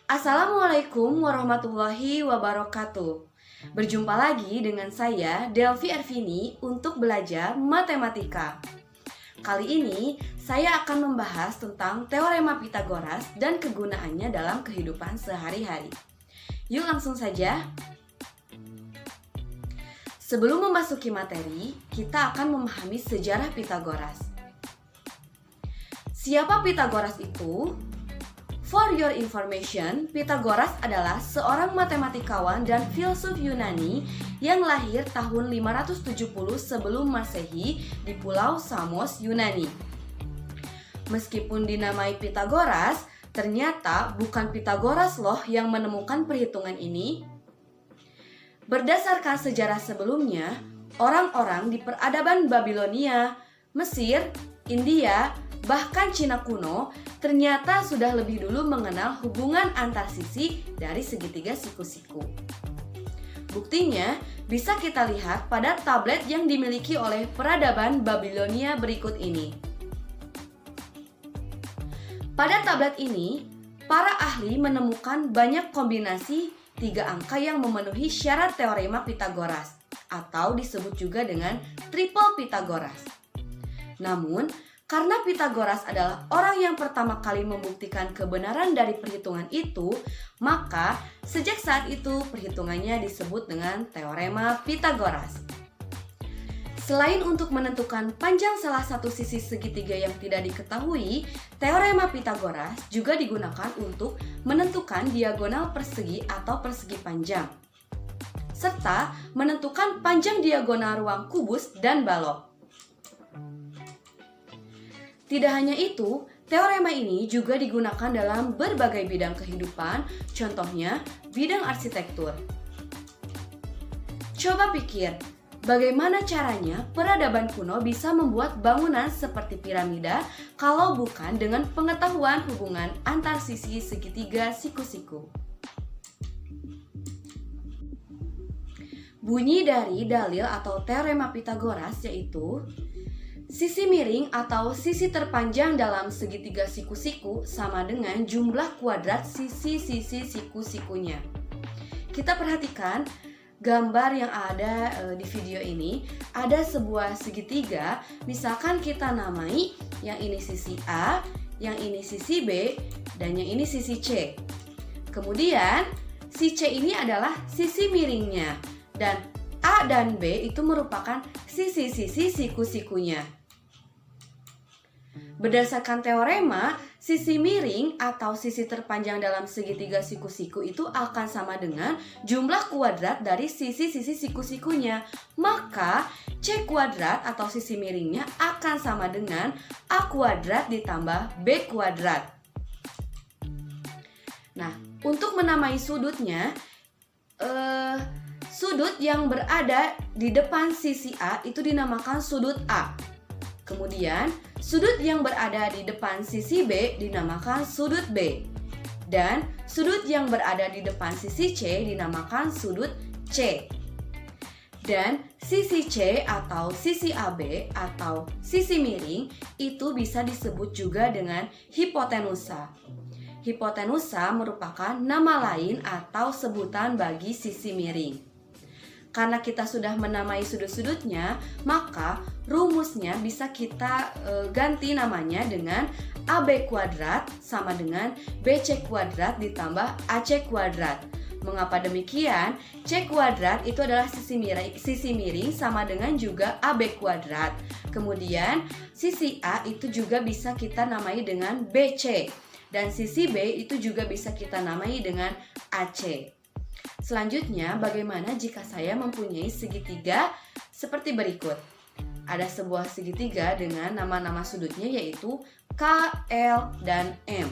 Assalamualaikum warahmatullahi wabarakatuh. Berjumpa lagi dengan saya Delvi Ervini untuk belajar matematika. Kali ini saya akan membahas tentang teorema Pitagoras dan kegunaannya dalam kehidupan sehari-hari. Yuk langsung saja. Sebelum memasuki materi, kita akan memahami sejarah Pitagoras. Siapa Pitagoras itu? For your information, Pitagoras adalah seorang matematikawan dan filsuf Yunani yang lahir tahun 570 sebelum Masehi di Pulau Samos, Yunani. Meskipun dinamai Pitagoras, ternyata bukan Pitagoras loh yang menemukan perhitungan ini. Berdasarkan sejarah sebelumnya, orang-orang di peradaban Babilonia, Mesir, India, bahkan Cina kuno ternyata sudah lebih dulu mengenal hubungan antar sisi dari segitiga siku-siku. Buktinya bisa kita lihat pada tablet yang dimiliki oleh peradaban Babilonia berikut ini. Pada tablet ini, para ahli menemukan banyak kombinasi 3 angka yang memenuhi syarat teorema Pitagoras atau disebut juga dengan triple Pitagoras. Namun, karena Pitagoras adalah orang yang pertama kali membuktikan kebenaran dari perhitungan itu, maka sejak saat itu perhitungannya disebut dengan teorema Pitagoras. Selain untuk menentukan panjang salah satu sisi segitiga yang tidak diketahui, teorema Pitagoras juga digunakan untuk menentukan diagonal persegi atau persegi panjang, serta menentukan panjang diagonal ruang kubus dan balok. Tidak hanya itu, teorema ini juga digunakan dalam berbagai bidang kehidupan, contohnya bidang arsitektur. Coba pikir, bagaimana caranya peradaban kuno bisa membuat bangunan seperti piramida kalau bukan dengan pengetahuan hubungan antar sisi segitiga siku-siku. Bunyi dari dalil atau teorema Pitagoras yaitu sisi miring atau sisi terpanjang dalam segitiga siku-siku sama dengan jumlah kuadrat sisi-sisi siku-sikunya. Kita perhatikan gambar yang ada di video ini. Ada sebuah segitiga, misalkan kita namai yang ini sisi A, yang ini sisi B, dan yang ini sisi C. Kemudian si C ini adalah sisi miringnya, dan A dan B itu merupakan sisi-sisi siku-sikunya. Berdasarkan teorema, sisi miring atau sisi terpanjang dalam segitiga siku-siku itu akan sama dengan jumlah kuadrat dari sisi-sisi siku-sikunya. Maka C kuadrat atau sisi miringnya akan sama dengan A kuadrat ditambah B kuadrat. Nah, untuk menamai sudutnya, sudut yang berada di depan sisi A itu dinamakan sudut A. Kemudian, sudut yang berada di depan sisi B dinamakan sudut B. Dan sudut yang berada di depan sisi C dinamakan sudut C. Dan sisi C atau sisi AB atau sisi miring itu bisa disebut juga dengan hipotenusa. Hipotenusa merupakan nama lain atau sebutan bagi sisi miring. Karena kita sudah menamai sudut-sudutnya, maka rumusnya bisa kita ganti namanya dengan AB kuadrat sama dengan BC kuadrat ditambah AC kuadrat. Mengapa demikian? C kuadrat itu adalah sisi miring sama dengan juga AB kuadrat. Kemudian sisi A itu juga bisa kita namai dengan BC. Dan sisi B itu juga bisa kita namai dengan AC. Selanjutnya, bagaimana jika saya mempunyai segitiga seperti berikut? Ada sebuah segitiga dengan nama-nama sudutnya yaitu K, L, dan M.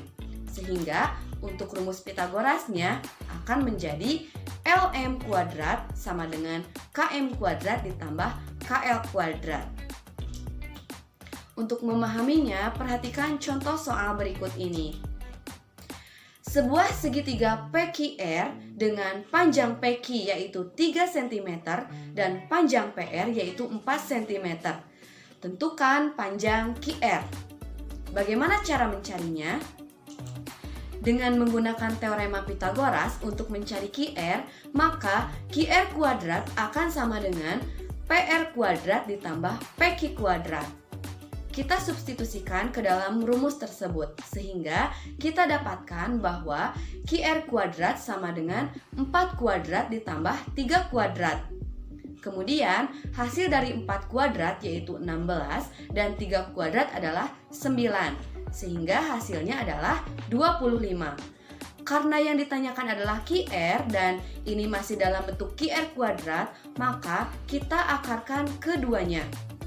Sehingga untuk rumus Pitagorasnya akan menjadi LM kuadrat sama dengan KM kuadrat ditambah KL kuadrat. Untuk memahaminya, perhatikan contoh soal berikut ini. Sebuah segitiga PQR dengan panjang PQ yaitu 3 cm dan panjang PR yaitu 4 cm. Tentukan panjang QR. Bagaimana cara mencarinya? Dengan menggunakan teorema Pitagoras untuk mencari QR, maka QR kuadrat akan sama dengan PR kuadrat ditambah PQ kuadrat. Kita substitusikan ke dalam rumus tersebut, sehingga kita dapatkan bahwa QR kuadrat sama dengan 4 kuadrat ditambah 3 kuadrat. Kemudian, hasil dari 4 kuadrat yaitu 16 dan 3 kuadrat adalah 9, sehingga hasilnya adalah 25. Karena yang ditanyakan adalah QR dan ini masih dalam bentuk QR kuadrat, maka kita akarkan keduanya.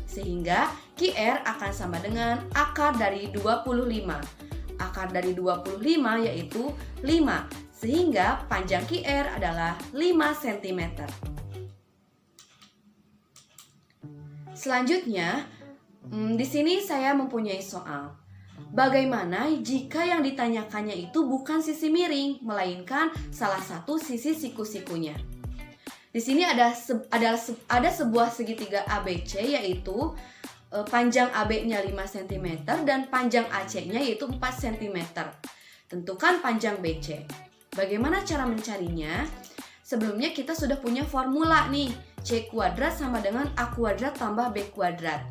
Sehingga QR akan sama dengan akar dari 25. Akar dari 25 yaitu 5, sehingga panjang QR adalah 5 cm. Selanjutnya, di sini saya mempunyai soal. Bagaimana jika yang ditanyakannya itu bukan sisi miring, melainkan salah satu sisi siku-sikunya? Di sini ada sebuah segitiga ABC, yaitu panjang AB-nya 5 cm dan panjang AC-nya yaitu 4 cm. Tentukan panjang BC. Bagaimana cara mencarinya? Sebelumnya kita sudah punya formula nih, C kuadrat sama dengan A kuadrat tambah B kuadrat.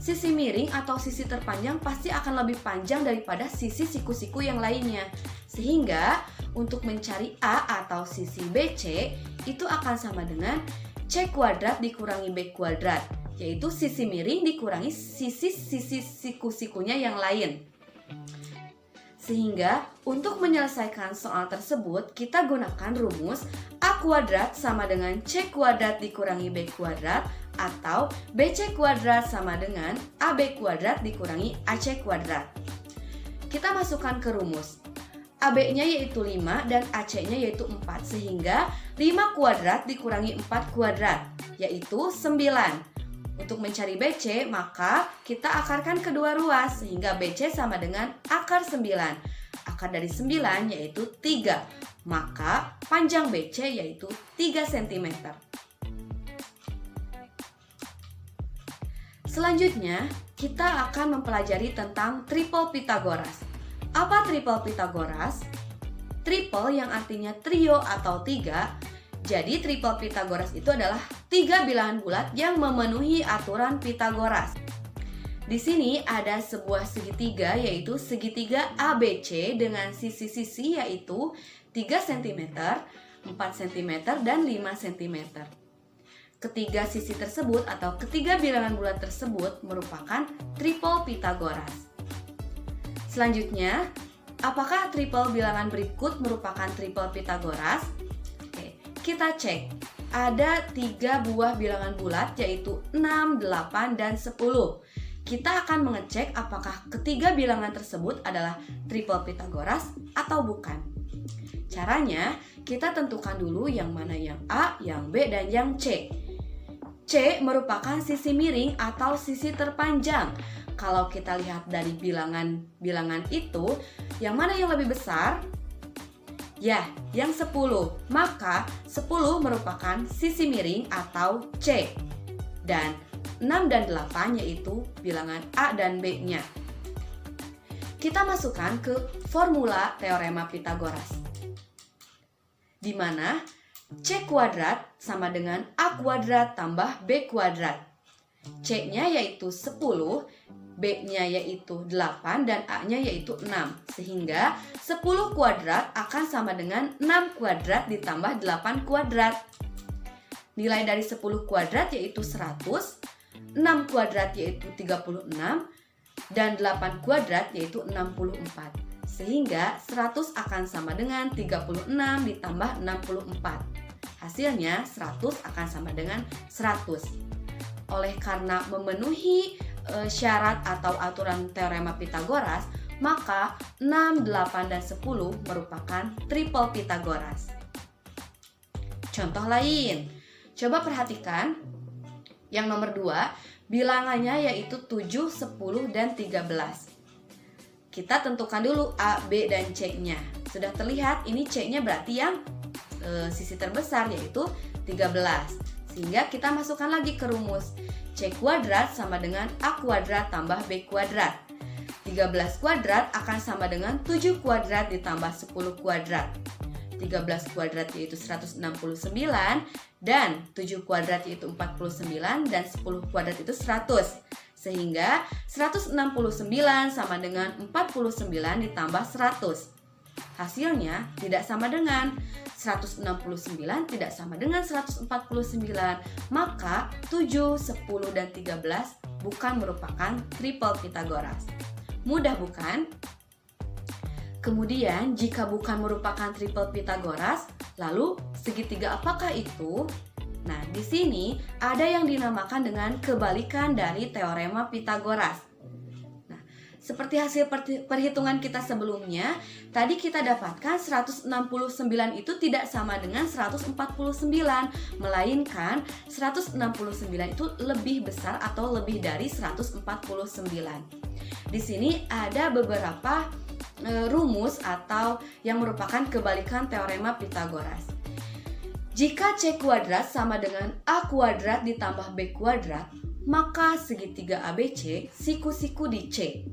Sisi miring atau sisi terpanjang pasti akan lebih panjang daripada sisi siku-siku yang lainnya. Sehingga untuk mencari A atau sisi BC itu akan sama dengan C kuadrat dikurangi B kuadrat, yaitu sisi miring dikurangi sisi siku-sikunya yang lain. Sehingga untuk menyelesaikan soal tersebut kita gunakan rumus A kuadrat sama dengan C kuadrat dikurangi B kuadrat atau BC kuadrat sama dengan AB kuadrat dikurangi AC kuadrat. Kita masukkan ke rumus. AB-nya yaitu 5 dan AC-nya yaitu 4, sehingga 5 kuadrat dikurangi 4 kuadrat yaitu 9. Untuk mencari BC, maka kita akarkan kedua ruas sehingga BC sama dengan akar 9. Akar dari 9 yaitu 3, maka panjang BC yaitu 3 cm. Selanjutnya, kita akan mempelajari tentang triple Pitagoras. Apa triple Pitagoras? Triple yang artinya trio atau 3. Jadi triple Pitagoras itu adalah 3 bilangan bulat yang memenuhi aturan Pitagoras. Di sini ada sebuah segitiga yaitu segitiga ABC dengan sisi-sisi yaitu 3 cm, 4 cm, dan 5 cm. Ketiga sisi tersebut atau ketiga bilangan bulat tersebut merupakan triple Pitagoras. Selanjutnya, apakah triple bilangan berikut merupakan triple Pitagoras? Oke, kita cek. Ada 3 buah bilangan bulat yaitu 6, 8, dan 10. Kita akan mengecek apakah ketiga bilangan tersebut adalah triple Pitagoras atau bukan. Caranya, kita tentukan dulu yang mana yang A, yang B, dan yang C. C merupakan sisi miring atau sisi terpanjang. Kalau kita lihat dari bilangan itu, yang mana yang lebih besar? Ya, yang 10. Maka 10 merupakan sisi miring atau C. Dan 6 dan 8 yaitu bilangan A dan B-nya. Kita masukkan ke formula teorema Pitagoras, di mana C kuadrat sama dengan A kuadrat tambah B kuadrat. C-nya yaitu 10, B-nya yaitu 8, dan A-nya yaitu 6. Sehingga 10 kuadrat akan sama dengan 6 kuadrat ditambah 8 kuadrat. Nilai dari 10 kuadrat yaitu 100, 6 kuadrat yaitu 36, dan 8 kuadrat yaitu 64. Sehingga 100 akan sama dengan 36 ditambah 64. Hasilnya 100 akan sama dengan 100. Oleh karena memenuhi syarat atau aturan teorema Pitagoras, maka 6, 8, dan 10 merupakan triple Pitagoras. Contoh lain, coba perhatikan yang nomor 2, bilangannya yaitu 7, 10, dan 13. Kita tentukan dulu A, B, dan C-nya. Sudah terlihat ini C-nya berarti yang sisi terbesar yaitu 13. Sehingga kita masukkan lagi ke rumus. C kuadrat sama dengan A kuadrat tambah B kuadrat. 13 kuadrat akan sama dengan 7 kuadrat ditambah 10 kuadrat. 13 kuadrat yaitu 169 dan 7 kuadrat yaitu 49 dan 10 kuadrat itu 100. Sehingga 169 sama dengan 49 ditambah 100. Hasilnya tidak sama dengan 169 tidak sama dengan 149. Maka 7, 10, dan 13 bukan merupakan triple Pythagoras. Mudah bukan? Kemudian jika bukan merupakan triple Pythagoras, lalu segitiga apakah itu? Nah, di sini ada yang dinamakan dengan kebalikan dari teorema Pythagoras. Nah, seperti hasil perhitungan kita sebelumnya, tadi kita dapatkan 169 itu tidak sama dengan 149, melainkan 169 itu lebih besar atau lebih dari 149. Di sini ada beberapa rumus atau yang merupakan kebalikan teorema Pythagoras. Jika C kuadrat sama dengan A kuadrat ditambah B kuadrat, maka segitiga ABC siku-siku di C.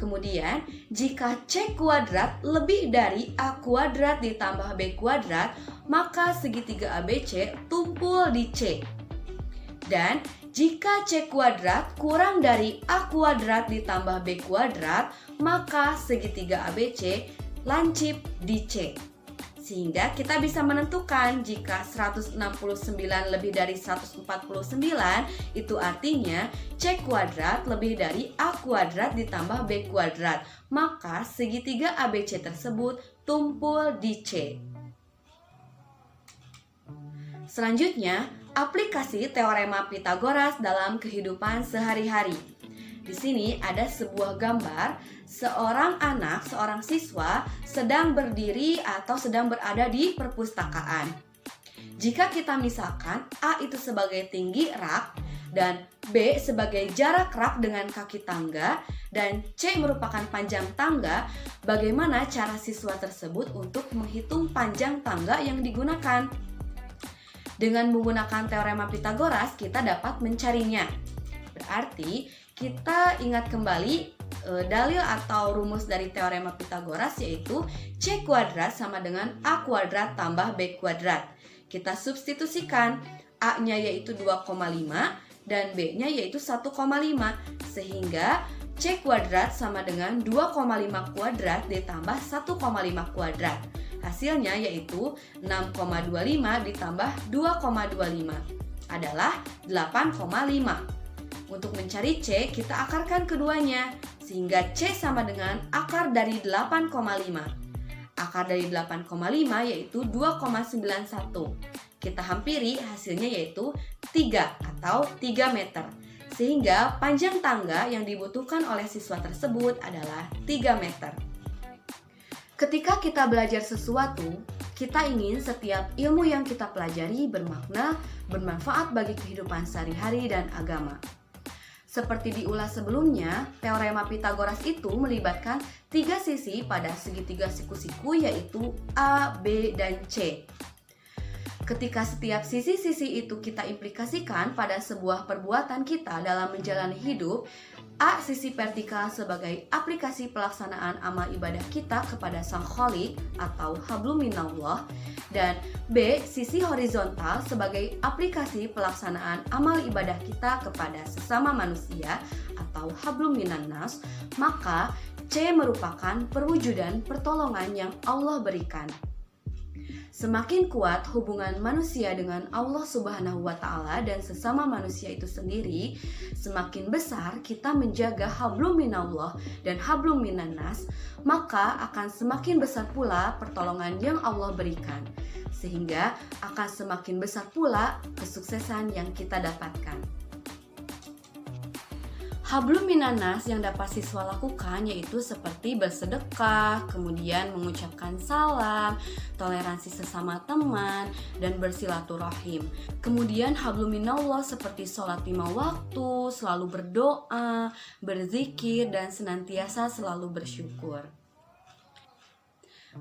Kemudian, jika C kuadrat lebih dari A kuadrat ditambah B kuadrat, maka segitiga ABC tumpul di C. Dan jika C kuadrat kurang dari A kuadrat ditambah B kuadrat, maka segitiga ABC lancip di C. Sehingga kita bisa menentukan jika 169 lebih dari 149, itu artinya C kuadrat lebih dari A kuadrat ditambah B kuadrat. Maka segitiga ABC tersebut tumpul di C. Selanjutnya, aplikasi teorema Pythagoras dalam kehidupan sehari-hari. Di sini ada sebuah gambar seorang anak, seorang siswa sedang berdiri atau sedang berada di perpustakaan. Jika kita misalkan A itu sebagai tinggi rak dan B sebagai jarak rak dengan kaki tangga dan C merupakan panjang tangga, bagaimana cara siswa tersebut untuk menghitung panjang tangga yang digunakan? Dengan menggunakan teorema Pythagoras, kita dapat mencarinya. Berarti, kita ingat kembali dalil atau rumus dari teorema Pythagoras, yaitu C kuadrat sama dengan A kuadrat tambah B kuadrat. Kita substitusikan, A-nya yaitu 2,5 dan B-nya yaitu 1,5. Sehingga C kuadrat sama dengan 2,5 kuadrat ditambah 1,5 kuadrat. Hasilnya yaitu 6,25 ditambah 2,25 adalah 8,5. Untuk mencari C, kita akarkan keduanya, sehingga C sama dengan akar dari 8,5. Akar dari 8,5 yaitu 2,91. Kita hampiri, hasilnya yaitu 3 atau 3 meter. Sehingga panjang tangga yang dibutuhkan oleh siswa tersebut adalah 3 meter. Ketika kita belajar sesuatu, kita ingin setiap ilmu yang kita pelajari bermakna, bermanfaat bagi kehidupan sehari-hari dan agama. Seperti diulas sebelumnya, teorema Pythagoras itu melibatkan 3 sisi pada segitiga siku-siku, yaitu A, B, dan C. Ketika setiap sisi-sisi itu kita implikasikan pada sebuah perbuatan kita dalam menjalani hidup, A sisi vertikal sebagai aplikasi pelaksanaan amal ibadah kita kepada Sang Khalik atau hablum minallah, dan B sisi horizontal sebagai aplikasi pelaksanaan amal ibadah kita kepada sesama manusia atau hablum minannas, maka C merupakan perwujudan pertolongan yang Allah berikan. Semakin kuat hubungan manusia dengan Allah Subhanahu wa Ta'ala dan sesama manusia itu sendiri, semakin besar kita menjaga hablum minallah dan hablum minannas, maka akan semakin besar pula pertolongan yang Allah berikan, sehingga akan semakin besar pula kesuksesan yang kita dapatkan. Hablum minannas yang dapat siswa lakukan yaitu seperti bersedekah, kemudian mengucapkan salam, toleransi sesama teman, dan bersilaturahim. Kemudian hablum minallah seperti sholat 5 waktu, selalu berdoa, berzikir, dan senantiasa selalu bersyukur.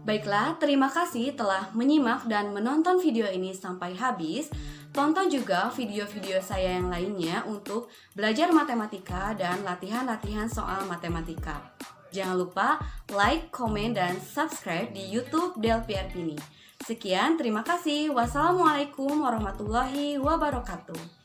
Baiklah, terima kasih telah menyimak dan menonton video ini sampai habis. Tonton juga video-video saya yang lainnya untuk belajar matematika dan latihan-latihan soal matematika. Jangan lupa like, komen, dan subscribe di YouTube Delphi Arpini. Sekian, terima kasih. Wassalamualaikum warahmatullahi wabarakatuh.